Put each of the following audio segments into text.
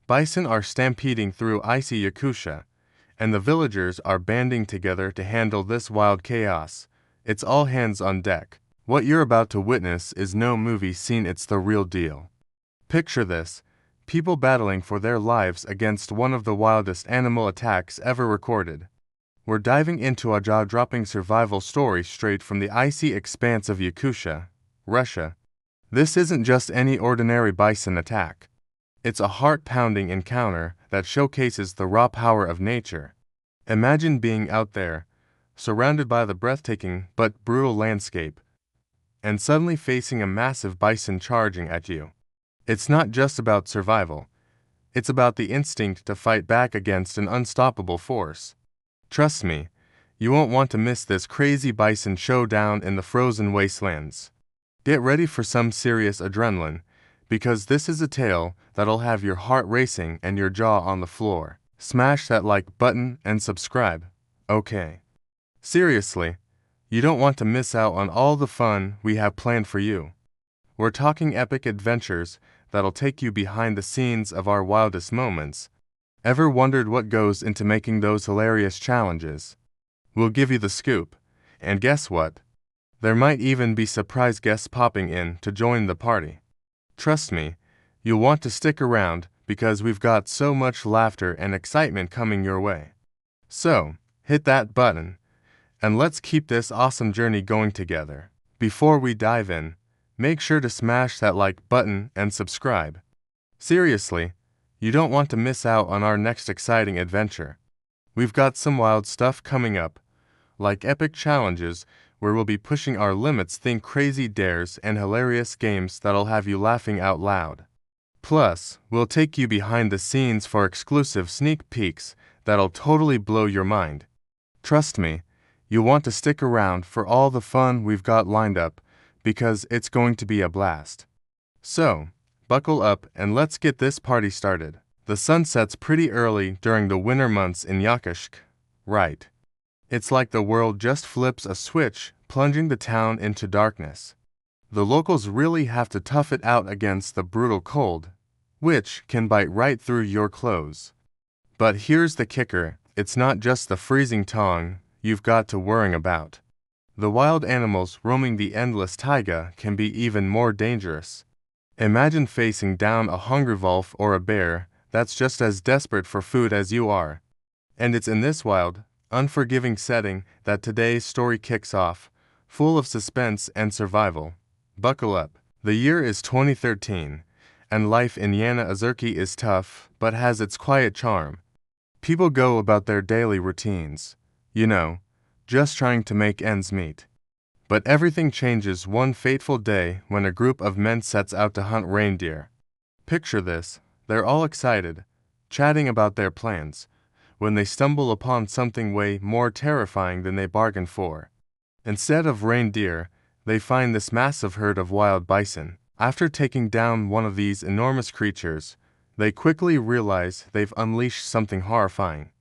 Bison are stampeding through icy Yakutia, and the villagers are banding together to handle this wild chaos. It's all hands on deck. What you're about to witness is no movie scene, it's the real deal. Picture this: people battling for their lives against one of the wildest animal attacks ever recorded. We're diving into a jaw-dropping survival story straight from the icy expanse of Yakutia, Russia. This isn't just any ordinary bison attack. It's a heart-pounding encounter that showcases the raw power of nature. Imagine being out there, surrounded by the breathtaking but brutal landscape, and suddenly facing a massive bison charging at you. It's not just about survival. It's about the instinct to fight back against an unstoppable force. Trust me, you won't want to miss this crazy bison showdown in the frozen wastelands. Get ready for some serious adrenaline, because this is a tale that'll have your heart racing and your jaw on the floor. Smash that like button and subscribe. Okay. Seriously, you don't want to miss out on all the fun we have planned for you. We're talking epic adventures that'll take you behind the scenes of our wildest moments. Ever wondered what goes into making those hilarious challenges? We'll give you the scoop. And guess what? There might even be surprise guests popping in to join the party. Trust me, you'll want to stick around because we've got so much laughter and excitement coming your way. So, hit that button, and let's keep this awesome journey going together. Before we dive in, make sure to smash that like button and subscribe. Seriously, you don't want to miss out on our next exciting adventure. We've got some wild stuff coming up, like epic challenges where we'll be pushing our limits, think crazy dares and hilarious games that'll have you laughing out loud. Plus, we'll take you behind the scenes for exclusive sneak peeks that'll totally blow your mind. Trust me, you'll want to stick around for all the fun we've got lined up, because it's going to be a blast. So, buckle up and let's get this party started. The sun sets pretty early during the winter months in Yakutia, right? It's like the world just flips a switch, plunging the town into darkness. The locals really have to tough it out against the brutal cold, which can bite right through your clothes. But here's the kicker: it's not just the freezing tongue you've got to worry about. The wild animals roaming the endless taiga can be even more dangerous. Imagine facing down a hungry wolf or a bear that's just as desperate for food as you are. And it's in this wild, unforgiving setting that today's story kicks off, full of suspense and survival. Buckle up. The year is 2013, and life in Yakutia is tough but has its quiet charm. People go about their daily routines, just trying to make ends meet. But everything changes one fateful day when a group of men sets out to hunt reindeer. Picture this: they're all excited, chatting about their plans, when they stumble upon something way more terrifying than they bargained for. Instead of reindeer, they find this massive herd of wild bison. After taking down one of these enormous creatures, they quickly realize they've unleashed something horrifying.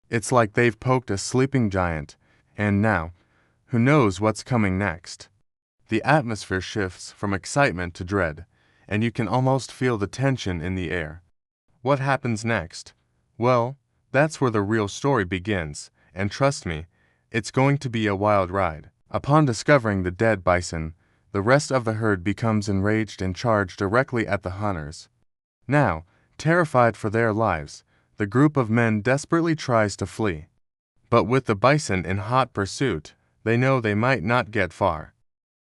It's like they've poked a sleeping giant, and now, who knows what's coming next? The atmosphere shifts from excitement to dread, and you can almost feel the tension in the air. What happens next? Well, that's where the real story begins, and trust me, it's going to be a wild ride. Upon discovering the dead bison, the rest of the herd becomes enraged and charge directly at the hunters. Now, terrified for their lives, the group of men desperately tries to flee. But with the bison in hot pursuit, they know they might not get far.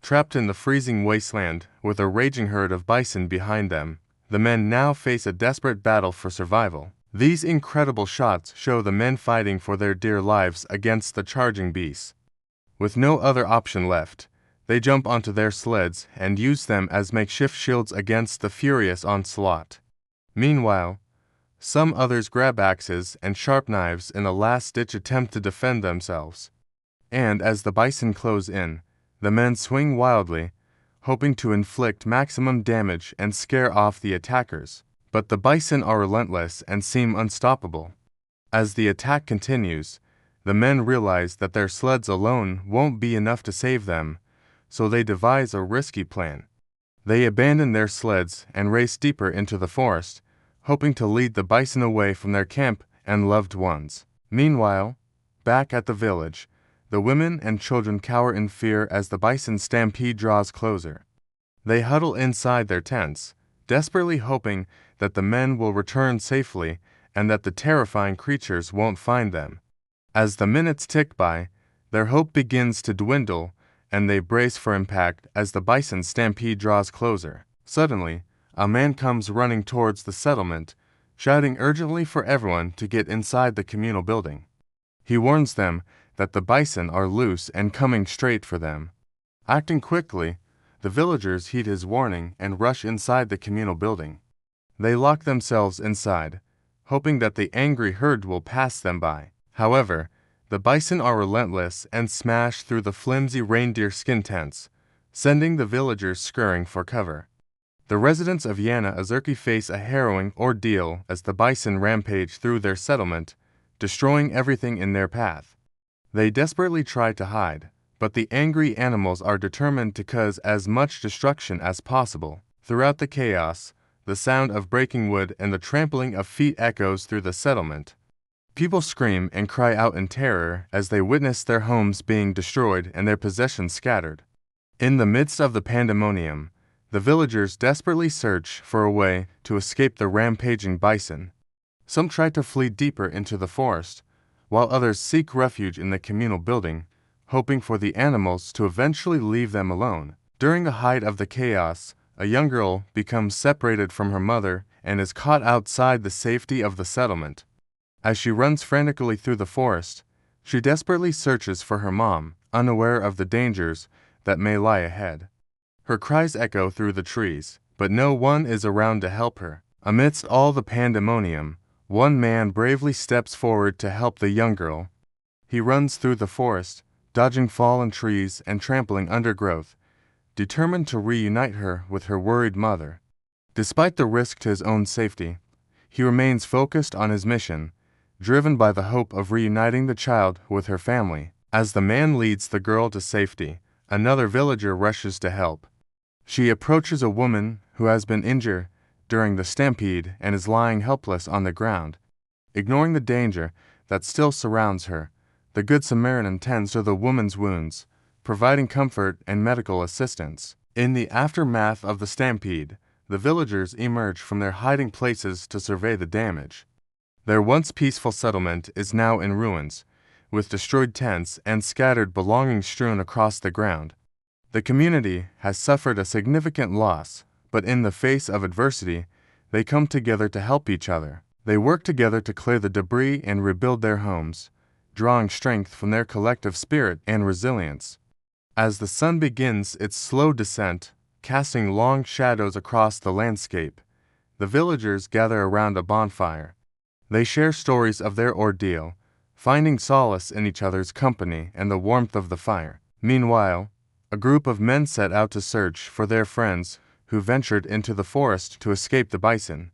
Trapped in the freezing wasteland, with a raging herd of bison behind them, the men now face a desperate battle for survival. These incredible shots show the men fighting for their dear lives against the charging beasts. With no other option left, they jump onto their sleds and use them as makeshift shields against the furious onslaught. Meanwhile, some others grab axes and sharp knives in a last-ditch attempt to defend themselves. And as the bison close in, the men swing wildly, hoping to inflict maximum damage and scare off the attackers. But the bison are relentless and seem unstoppable. As the attack continues, the men realize that their sleds alone won't be enough to save them, so they devise a risky plan. They abandon their sleds and race deeper into the forest, hoping to lead the bison away from their camp and loved ones. Meanwhile, back at the village, the women and children cower in fear as the bison stampede draws closer. They huddle inside their tents, desperately hoping that the men will return safely and that the terrifying creatures won't find them. As the minutes tick by, their hope begins to dwindle, and they brace for impact as the bison stampede draws closer. Suddenly, a man comes running towards the settlement, shouting urgently for everyone to get inside the communal building. He warns them that the bison are loose and coming straight for them. Acting quickly, the villagers heed his warning and rush inside the communal building. They lock themselves inside, hoping that the angry herd will pass them by. However, the bison are relentless and smash through the flimsy reindeer-skin tents, sending the villagers scurrying for cover. The residents of Yakutia face a harrowing ordeal as the bison rampage through their settlement, destroying everything in their path. They desperately try to hide, but the angry animals are determined to cause as much destruction as possible. Throughout the chaos, the sound of breaking wood and the trampling of feet echoes through the settlement. People scream and cry out in terror as they witness their homes being destroyed and their possessions scattered. In the midst of the pandemonium, the villagers desperately search for a way to escape the rampaging bison. Some try to flee deeper into the forest, while others seek refuge in the communal building, hoping for the animals to eventually leave them alone. During the height of the chaos, a young girl becomes separated from her mother and is caught outside the safety of the settlement. As she runs frantically through the forest, she desperately searches for her mom, unaware of the dangers that may lie ahead. Her cries echo through the trees, but no one is around to help her. Amidst all the pandemonium, one man bravely steps forward to help the young girl. He runs through the forest, dodging fallen trees and trampling undergrowth, determined to reunite her with her worried mother. Despite the risk to his own safety, he remains focused on his mission, driven by the hope of reuniting the child with her family. As the man leads the girl to safety, another villager rushes to help. She approaches a woman who has been injured during the stampede and is lying helpless on the ground. Ignoring the danger that still surrounds her, the Good Samaritan tends to the woman's wounds, providing comfort and medical assistance. In the aftermath of the stampede, the villagers emerge from their hiding places to survey the damage. Their once peaceful settlement is now in ruins, with destroyed tents and scattered belongings strewn across the ground. The community has suffered a significant loss, but in the face of adversity, they come together to help each other. They work together to clear the debris and rebuild their homes, drawing strength from their collective spirit and resilience. As the sun begins its slow descent, casting long shadows across the landscape, the villagers gather around a bonfire. They share stories of their ordeal, finding solace in each other's company and the warmth of the fire. Meanwhile, a group of men set out to search for their friends who ventured into the forest to escape the bison.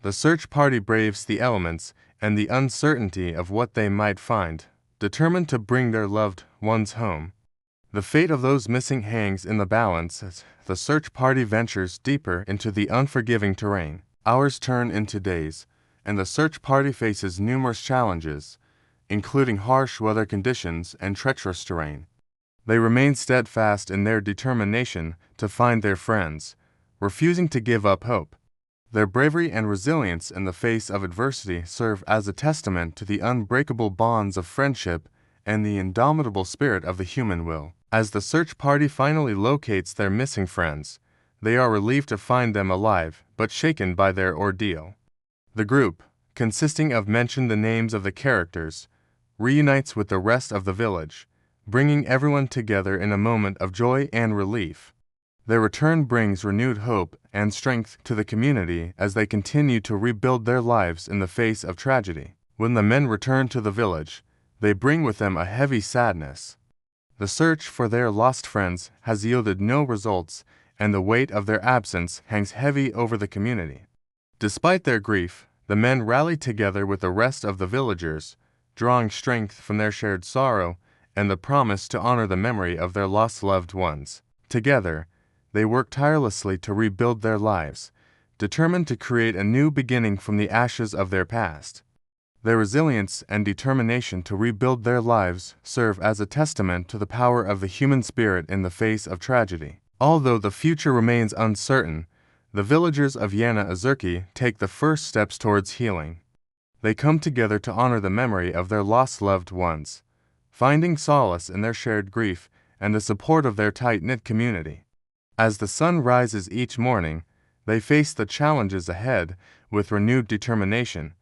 The search party braves the elements and the uncertainty of what they might find, determined to bring their loved ones home. The fate of those missing hangs in the balance as the search party ventures deeper into the unforgiving terrain. Hours turn into days, and the search party faces numerous challenges, including harsh weather conditions and treacherous terrain. They remain steadfast in their determination to find their friends, refusing to give up hope. Their bravery and resilience in the face of adversity serve as a testament to the unbreakable bonds of friendship and the indomitable spirit of the human will. As the search party finally locates their missing friends, they are relieved to find them alive but shaken by their ordeal. The group, consisting of mention the names of the characters, reunites with the rest of the village, bringing everyone together in a moment of joy and relief. Their return brings renewed hope and strength to the community as they continue to rebuild their lives in the face of tragedy. When the men return to the village, they bring with them a heavy sadness. The search for their lost friends has yielded no results, and the weight of their absence hangs heavy over the community. Despite their grief, the men rally together with the rest of the villagers, drawing strength from their shared sorrow and the promise to honor the memory of their lost loved ones. Together, they work tirelessly to rebuild their lives, determined to create a new beginning from the ashes of their past. Their resilience and determination to rebuild their lives serve as a testament to the power of the human spirit in the face of tragedy. Although the future remains uncertain, the villagers of Yana Azuki take the first steps towards healing. They come together to honor the memory of their lost loved ones, finding solace in their shared grief and the support of their tight-knit community. As the sun rises each morning, they face the challenges ahead with renewed determination,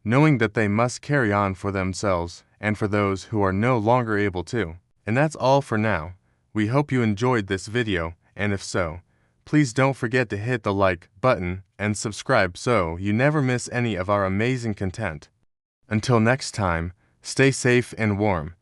knowing that they must carry on for themselves and for those who are no longer able to. And that's all for now. We hope you enjoyed this video, and if so, please don't forget to hit the like button and subscribe so you never miss any of our amazing content. Until next time, stay safe and warm.